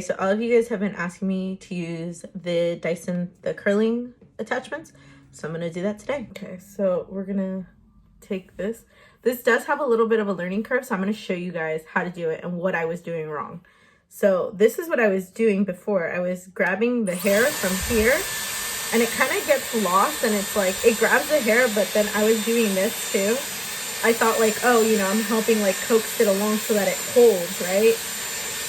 So all of you guys have been asking me to use the Dyson, the curling attachments. So I'm gonna do that today. Okay, so we're gonna take this. This does have a little bit of a learning curve, so I'm gonna show you guys how to do it and what I was doing wrong. So this is what I was doing before. I was grabbing the hair from here and it kind of gets lost and it's like, it grabs the hair, but then I was doing this too. I thought like, oh, you know, I'm helping like coax it along so that it holds, right?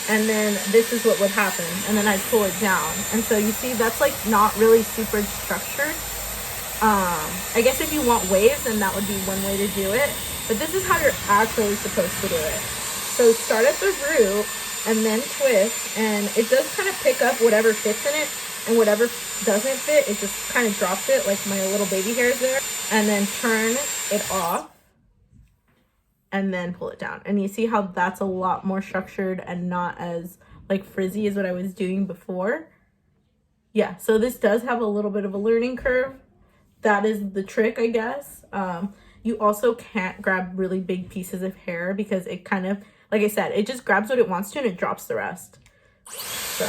And then this is what would happen. And then I'd pull it down. And so you see, that's like not really super structured. I guess if you want waves, then that would be one way to do it. But this is how you're actually supposed to do it. So start at the root and then twist. And it does kind of pick up whatever fits in it. And whatever doesn't fit, it just kind of drops it, like my little baby hairs there. And then turn it off. And then pull it down. And you see how that's a lot more structured and not as like frizzy as what I was doing before. Yeah, so this does have a little bit of a learning curve. That is the trick, I guess. You also can't grab really big pieces of hair because it kind of, like I said, it just grabs what it wants to and it drops the rest. So,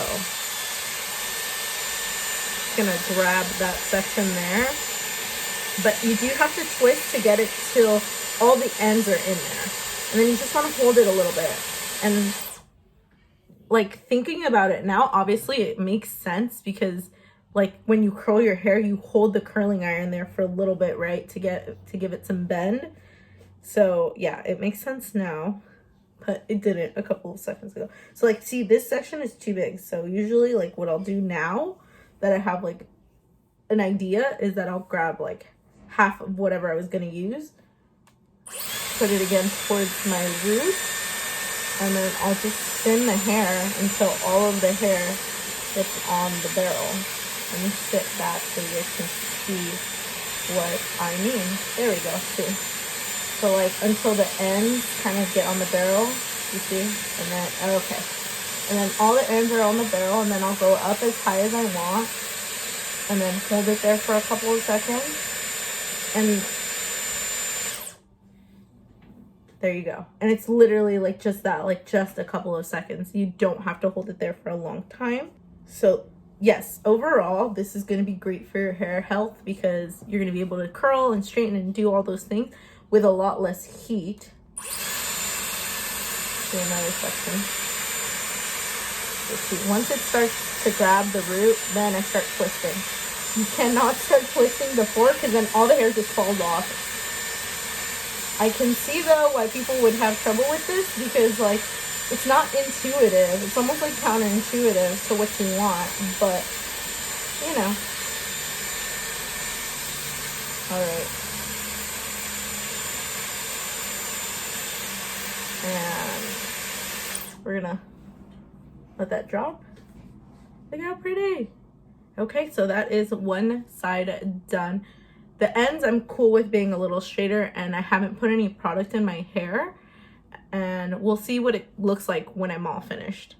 gonna grab that section there. But you do have to twist to get it till all the ends are in there. And then you just want to hold it a little bit. And like thinking about it now, obviously it makes sense because like when you curl your hair, you hold the curling iron there for a little bit, right? To give it some bend. So yeah, it makes sense now, but it didn't a couple of seconds ago. So like, see, this section is too big. So usually like what I'll do now that I have like an idea is that I'll grab like half of whatever I was going to use, put it again towards my root, and then I'll just spin the hair until all of the hair gets on the barrel. Let me sit back so you guys can see what I mean. There we go, see? So like until the ends kind of get on the barrel, you see? And then, okay. And then all the ends are on the barrel, and then I'll go up as high as I want, and then hold it there for a couple of seconds. And there you go. And it's literally like just that, like just a couple of seconds. You don't have to hold it there for a long time. So yes, overall, this is going to be great for your hair health because you're going to be able to curl and straighten and do all those things with a lot less heat. Do another section. Let's see. Once it starts to grab the root, then I start twisting. You cannot start twisting before because then all the hair just falls off. I can see though why people would have trouble with this because like it's not intuitive. It's almost like counterintuitive to what you want, but you know. All right. And we're gonna let that drop. Look how pretty. Okay, so that is one side done. The ends I'm cool with being a little straighter, and I haven't put any product in my hair, and we'll see what it looks like when I'm all finished.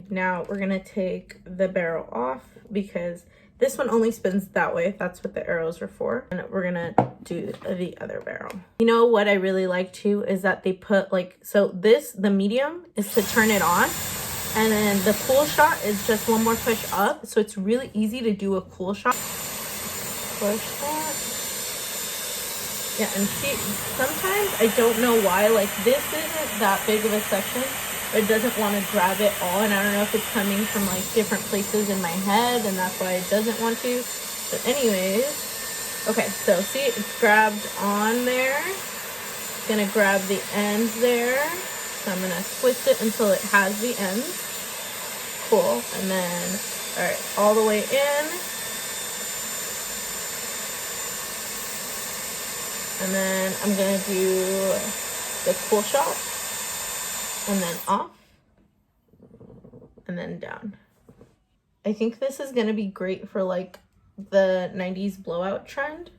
Now we're gonna take the barrel off because this one only spins that way. That's what the arrows are for. And we're gonna do the other barrel. You know what I really like too is that they put like, so this, the medium is to turn it on. And then the cool shot is just one more push up. So it's really easy to do a cool shot. Push that. Yeah, and see, sometimes I don't know why, like this isn't that big of a section. It doesn't want to grab it all, and I don't know if it's coming from like different places in my head and that's why it doesn't want to. But anyways, okay, so see, it's grabbed on there. It's gonna grab the ends there. So I'm gonna twist it until it has the ends. Cool. And then, all right, all the way in. And then I'm gonna do the cool shot. And then off, and then down. I think this is gonna be great for like the 90s blowout trend.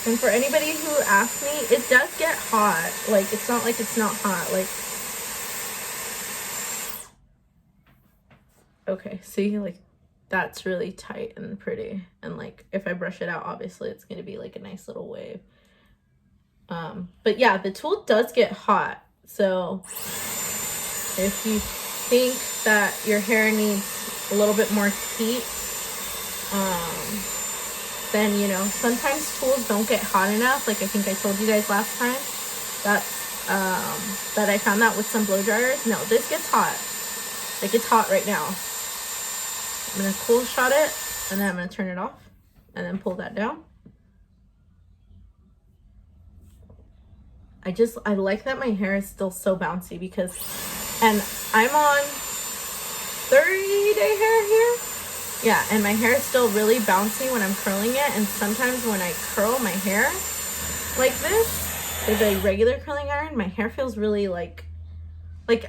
And for anybody who asked me, it does get hot. Like, it's not like it's not hot. Like, okay, see, like, that's really tight and pretty. And like, if I brush it out, obviously it's going to be like a nice little wave. But yeah, the tool does get hot. So if you think that your hair needs a little bit more heat, then, you know, sometimes tools don't get hot enough. Like I think I told you guys last time that I found that with some blow dryers. No, this gets hot. Like, it's hot right now. I'm gonna cool shot it, and then I'm gonna turn it off and then pull that down. I like that my hair is still so bouncy because, and I'm on 30-day hair here. Yeah, and my hair is still really bouncy when I'm curling it, and sometimes when I curl my hair like this with a regular curling iron, my hair feels really like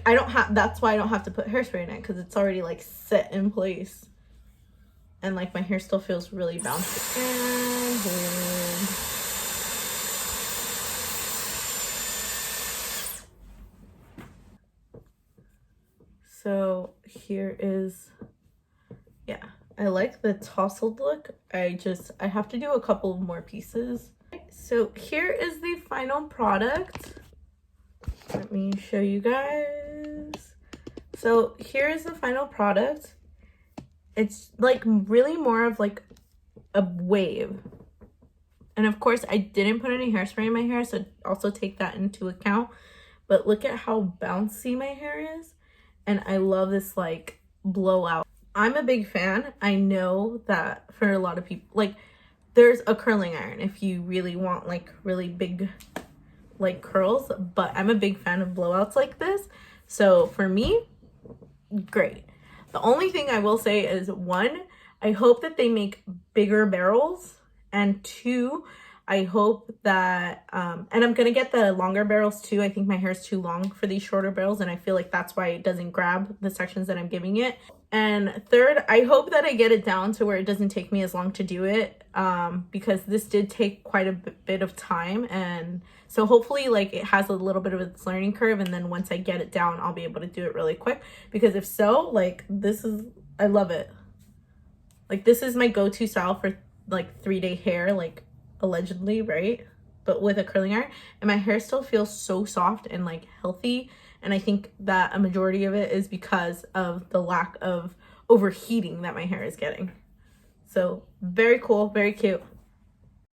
I don't have, that's why I don't have to put hairspray in it, because it's already like set in place. And like my hair still feels really bouncy. And hold. So here is, yeah, I like the tousled look. I have to do a couple more pieces. So here is the final product. Let me show you guys. So here is the final product. It's like really more of like a wave. And of course I didn't put any hairspray in my hair, so also take that into account. But look at how bouncy my hair is. And I love this like blowout. I'm a big fan. I know that for a lot of people, like there's a curling iron if you really want like really big like curls, but I'm a big fan of blowouts like this. So for me, great. The only thing I will say is, one, I hope that they make bigger barrels, and two, I hope that, and I'm gonna get the longer barrels too. I think my hair is too long for these shorter barrels, and I feel like that's why it doesn't grab the sections that I'm giving it. And third, I hope that I get it down to where it doesn't take me as long to do it, because this did take quite a bit of time. And so hopefully like it has a little bit of its learning curve, and then once I get it down, I'll be able to do it really quick. Because if so, like this is, I love it. Like this is my go-to style for like 3-day hair, like allegedly, right? But with a curling iron, and my hair still feels so soft and like healthy. And I think that a majority of it is because of the lack of overheating that my hair is getting. So very cool, very cute.